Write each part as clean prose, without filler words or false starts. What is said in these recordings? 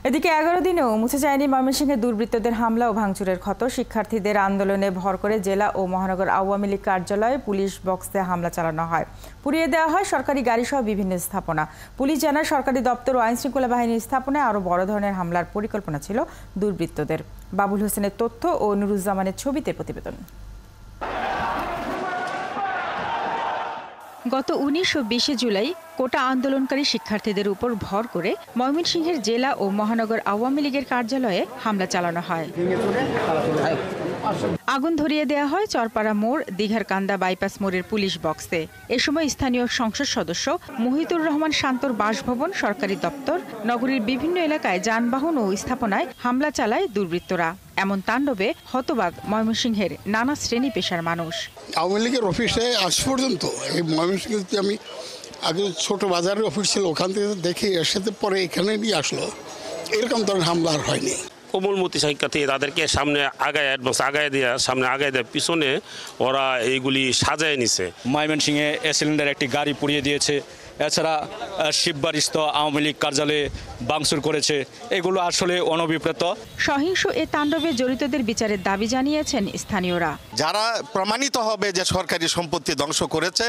এদিকে 11 দিনেও মুছে যায়নি ময়মনসিংহে দুর্বৃত্তদের হামলা ও ভাঙচুরের ক্ষত। শিক্ষার্থীদের আন্দোলনে ভর করে জেলা ও মহানগর আওয়ামী লীগ কার্যালয়ে পুলিশ বক্সে হামলা চালানো হয়। পুড়িয়ে দেওয়া হয় সরকারি গাড়িসহ বিভিন্ন স্থাপনা। পুলিশ জানায় সরকারি দপ্তর ও আইনশৃঙ্খলা বাহিনীর স্থাপনায় আরও বড় ধরনের হামলার পরিকল্পনা ছিল দুর্বৃত্তদের। বাবুল হোসেনের তথ্য ও নুরুজ্জামানের ছবিতে প্রতিবেদন। গত 19 ও 20 জুলাই কোটা আন্দোলনকারী শিক্ষার্থীদের উপর ভর করে ময়মনসিংহের জেলা ও মহানগর আওয়ামী লীগের কার্যালয়ে হামলা চালানো হয়। আগুন ধরিয়ে দেওয়া হয় চরপাড়া মোড়, দীঘারকান্দা বাইপাস মোড়ের পুলিশ বক্সে। এ সময় স্থানীয় সংসদ সদস্য মুহিতুর রহমান শান্তর বাসভবন, সরকারি দপ্তর, নগরীর বিভিন্ন এলাকায় যানবাহন ও স্থাপনায় হামলা চালায় দুর্বৃত্তরা। এমন তাণ্ডবে হতবাক ময়মনসিংহের নানা শ্রেণী পেশার মানুষ। আওয়ামী লীগের অফিসে আজ পর্যন্ত এই ময়মনসিংহে আমি আগে ছোট বাজারের অফিস ছিল, ওখান থেকে দেখে এসে পরে এখানে নিয়ে আসলো, এরকম ধরনের হামলা আর হয়নি। কোমলমতি শিক্ষার্থী তাদেরকে সামনে আগায় অ্যাডভান্স আগায় দেওয়া, সামনে আগায় দেওয়া, পিছনে ওরা এইগুলি সাজায় নিছে। ময়মনসিংহে সিলিন্ডার একটি গাড়ি পুড়িয়ে দিয়েছে। এছাড়া শিববাড়িস্থ আওয়ামী লীগ কার্যালয়ে ভাঙচুর করেছে। এগুলো আসলে অনভিপ্রেত। সহিংস এ তাণ্ডবে জড়িতদের বিচারের দাবি জানিয়েছেন স্থানীয়রা। যারা প্রমাণিত হবে যে সরকারি সম্পত্তি ধ্বংস করেছে,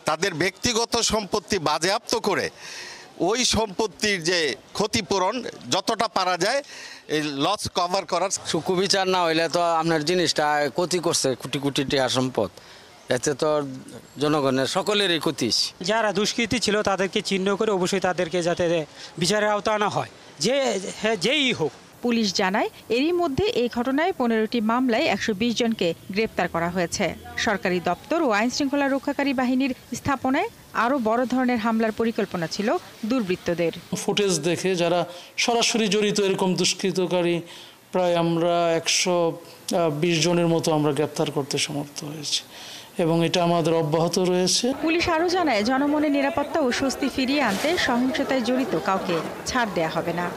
তাদের ব্যক্তিগত সম্পত্তি বাজেয়াপ্ত করে ওই সম্পত্তির যে ক্ষতিপূরণ যতটা পারা যায় এই লস কভার করার। সুবিচার না হইলে তো আপনার জিনিসটা ক্ষতি করছে, কোটি কোটি টাকা সম্পদ, এতে তো জনগণের সকলেরই ক্ষতি। যারা দুষ্কৃতী ছিল তাদেরকে চিহ্ন করে অবশ্যই তাদেরকে যাতে বিচারের আওতা আনা হয়, যেই হোক। পুলিশ জানায় এরই মধ্যে এই ঘটনায় 15টি মামলায় 120 জনকে গ্রেপ্তার করা হয়েছে। সরকারি দপ্তর ও আইনশৃঙ্খলা রক্ষাকারী বাহিনীর স্থাপনায় আরও বড় ধরনের হামলার পরিকল্পনা ছিল দুর্বৃত্তদের। ফুটেজ দেখে যারা সরাসরি জড়িত এরকম দুষ্কৃতকারী প্রায় আমরা 120 জনের মতো আমরা গ্রেপ্তার করতে সমর্থ হয়েছি এবং এটা আমাদের অব্যাহত রয়েছে। পুলিশ আরও জানায় জনমনে নিরাপত্তা ও স্বস্তি ফিরিয়ে আনতে সহিংসতায় জড়িত কাউকে ছাড় দেয়া হবে না।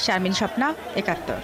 শারমিন স্বপ্না, 71।